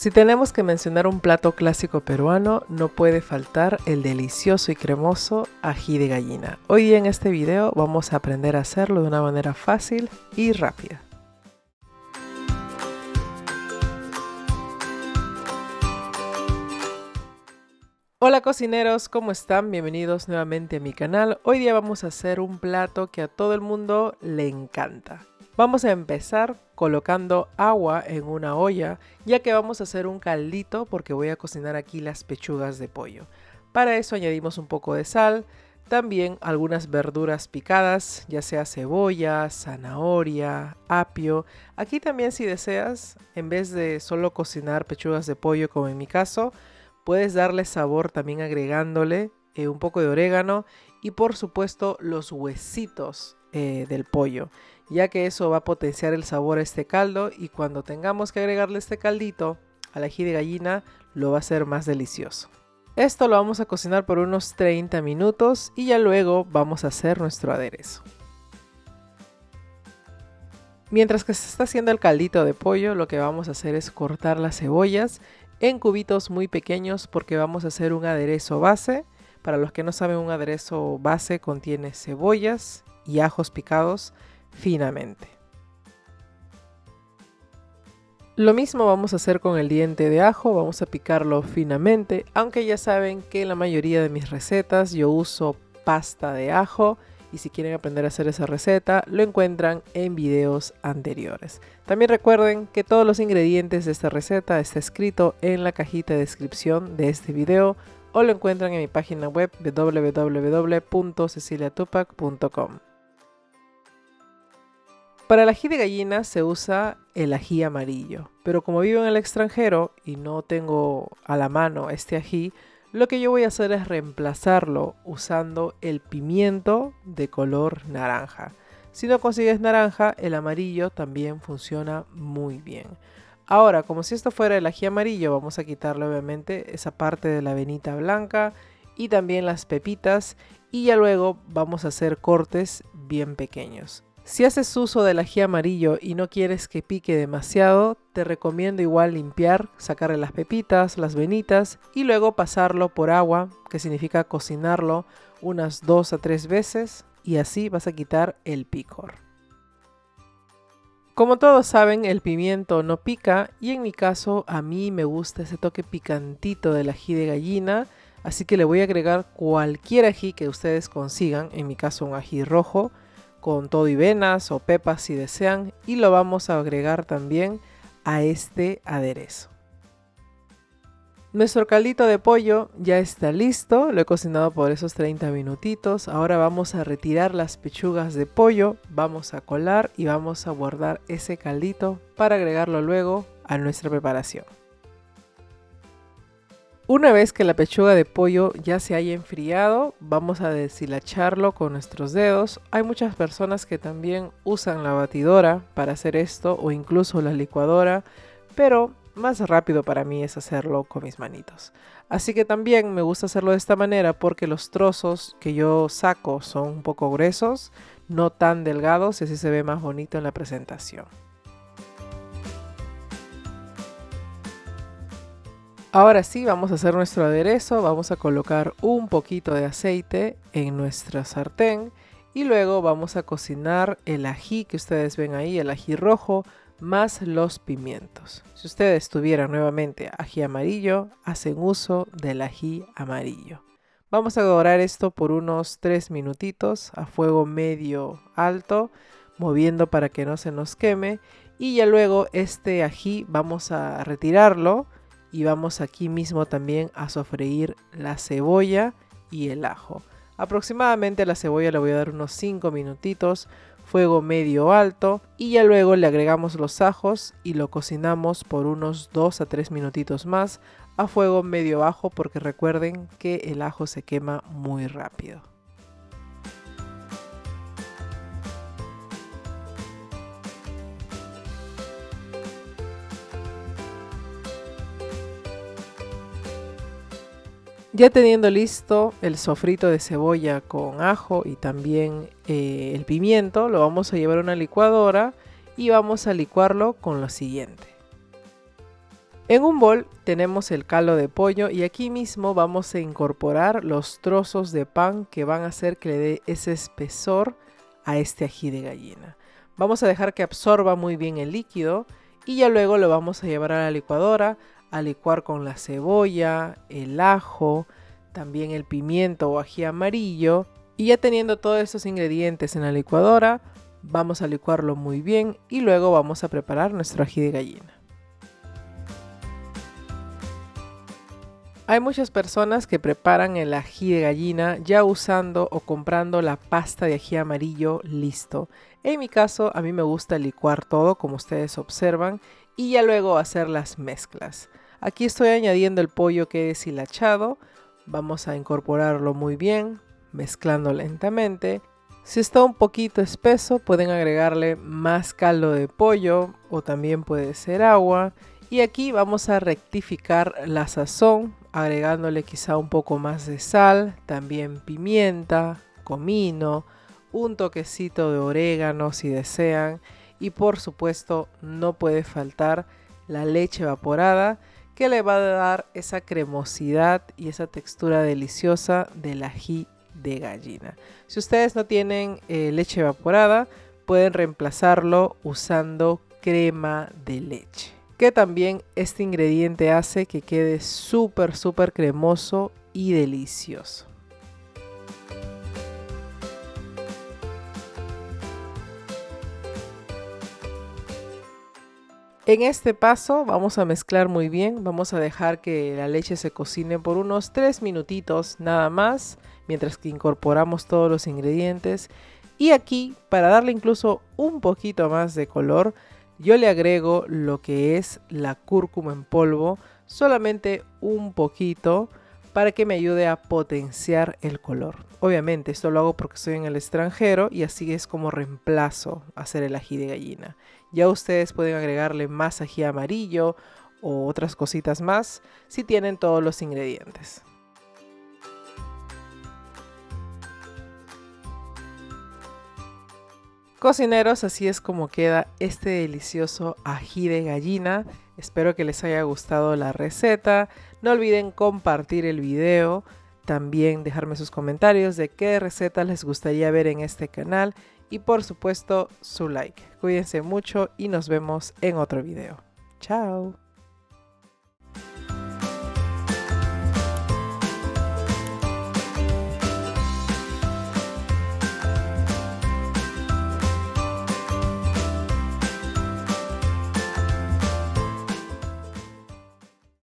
Si tenemos que mencionar un plato clásico peruano, no puede faltar el delicioso y cremoso ají de gallina. Hoy día en este video vamos a aprender a hacerlo de una manera fácil y rápida. Hola cocineros, ¿cómo están? Bienvenidos nuevamente a mi canal. Hoy día vamos a hacer un plato que a todo el mundo le encanta. Vamos a empezar colocando agua en una olla, ya que vamos a hacer un caldito porque voy a cocinar aquí las pechugas de pollo. Para eso añadimos un poco de sal, también algunas verduras picadas, ya sea cebolla, zanahoria, apio. Aquí también si deseas, en vez de solo cocinar pechugas de pollo como en mi caso, puedes darle sabor también agregándole un poco de orégano y por supuesto los huesitos del pollo, ya que eso va a potenciar el sabor a este caldo y cuando tengamos que agregarle este caldito al ají de gallina lo va a hacer más delicioso. Esto lo vamos a cocinar por unos 30 minutos y ya luego vamos a hacer nuestro aderezo. Mientras que se está haciendo el caldito de pollo, lo que vamos a hacer es cortar las cebollas en cubitos muy pequeños porque vamos a hacer un aderezo base. Para los que no saben, un aderezo base contiene cebollas y ajos picados finamente. Lo mismo vamos a hacer con el diente de ajo, vamos a picarlo finamente, aunque ya saben que en la mayoría de mis recetas yo uso pasta de ajo y si quieren aprender a hacer esa receta lo encuentran en videos anteriores. También recuerden que todos los ingredientes de esta receta está escrito en la cajita de descripción de este video o lo encuentran en mi página web www.ceciliatupac.com. Para el ají de gallina se usa el ají amarillo, pero como vivo en el extranjero y no tengo a la mano este ají, lo que yo voy a hacer es reemplazarlo usando el pimiento de color naranja. Si no consigues naranja, el amarillo también funciona muy bien. Ahora, como si esto fuera el ají amarillo, vamos a quitarle obviamente esa parte de la venita blanca y también las pepitas y ya luego vamos a hacer cortes bien pequeños. Si haces uso del ají amarillo y no quieres que pique demasiado, te recomiendo igual limpiar, sacarle las pepitas, las venitas y luego pasarlo por agua, que significa cocinarlo unas 2 a 3 veces y así vas a quitar el picor. Como todos saben, el pimiento no pica y en mi caso a mí me gusta ese toque picantito del ají de gallina, así que le voy a agregar cualquier ají que ustedes consigan, en mi caso un ají rojo, con todo y venas o pepas si desean y lo vamos a agregar también a este aderezo. Nuestro caldito de pollo ya está listo, lo he cocinado por esos 30 minutitos. Ahora vamos a retirar las pechugas de pollo, vamos a colar y vamos a guardar ese caldito para agregarlo luego a nuestra preparación. Una vez que la pechuga de pollo ya se haya enfriado, vamos a deshilacharlo con nuestros dedos. Hay muchas personas que también usan la batidora para hacer esto o incluso la licuadora, pero más rápido para mí es hacerlo con mis manitos. Así que también me gusta hacerlo de esta manera porque los trozos que yo saco son un poco gruesos, no tan delgados y así se ve más bonito en la presentación. Ahora sí, vamos a hacer nuestro aderezo, vamos a colocar un poquito de aceite en nuestra sartén y luego vamos a cocinar el ají que ustedes ven ahí, el ají rojo, más los pimientos. Si ustedes tuvieran nuevamente ají amarillo, hacen uso del ají amarillo. Vamos a dorar esto por unos 3 minutitos a fuego medio alto, moviendo para que no se nos queme y ya luego este ají vamos a retirarlo. Y vamos aquí mismo también a sofreír la cebolla y el ajo. Aproximadamente a la cebolla le voy a dar unos 5 minutitos, fuego medio alto y ya luego le agregamos los ajos y lo cocinamos por unos 2 a 3 minutitos más a fuego medio bajo porque recuerden que el ajo se quema muy rápido. Ya teniendo listo el sofrito de cebolla con ajo y también el pimiento, lo vamos a llevar a una licuadora y vamos a licuarlo con lo siguiente. En un bol tenemos el caldo de pollo y aquí mismo vamos a incorporar los trozos de pan que van a hacer que le dé ese espesor a este ají de gallina. Vamos a dejar que absorba muy bien el líquido y ya luego lo vamos a llevar a la licuadora a licuar con la cebolla, el ajo, también el pimiento o ají amarillo. Y ya teniendo todos estos ingredientes en la licuadora, vamos a licuarlo muy bien y luego vamos a preparar nuestro ají de gallina. Hay muchas personas que preparan el ají de gallina ya usando o comprando la pasta de ají amarillo listo. En mi caso, a mí me gusta licuar todo como ustedes observan y ya luego hacer las mezclas. Aquí estoy añadiendo el pollo que he deshilachado. Vamos a incorporarlo muy bien, mezclando lentamente. Si está un poquito espeso, pueden agregarle más caldo de pollo o también puede ser agua. Y aquí vamos a rectificar la sazón, agregándole quizá un poco más de sal, también pimienta, comino, un toquecito de orégano si desean. Y por supuesto no puede faltar la leche evaporada que le va a dar esa cremosidad y esa textura deliciosa del ají de gallina. Si ustedes no tienen leche evaporada, pueden reemplazarlo usando crema de leche, que también este ingrediente hace que quede súper cremoso y delicioso. En este paso vamos a mezclar muy bien, vamos a dejar que la leche se cocine por unos 3 minutitos nada más, mientras que incorporamos todos los ingredientes. Y aquí, para darle incluso un poquito más de color, yo le agrego lo que es la cúrcuma en polvo, solamente un poquito para que me ayude a potenciar el color. Obviamente esto lo hago porque estoy en el extranjero y así es como reemplazo hacer el ají de gallina. Ya ustedes pueden agregarle más ají amarillo o otras cositas más si tienen todos los ingredientes. Cocineros, así es como queda este delicioso ají de gallina. Espero que les haya gustado la receta. No olviden compartir el video. También dejarme sus comentarios de qué recetas les gustaría ver en este canal. Y por supuesto su like. Cuídense mucho y nos vemos en otro video. Chao.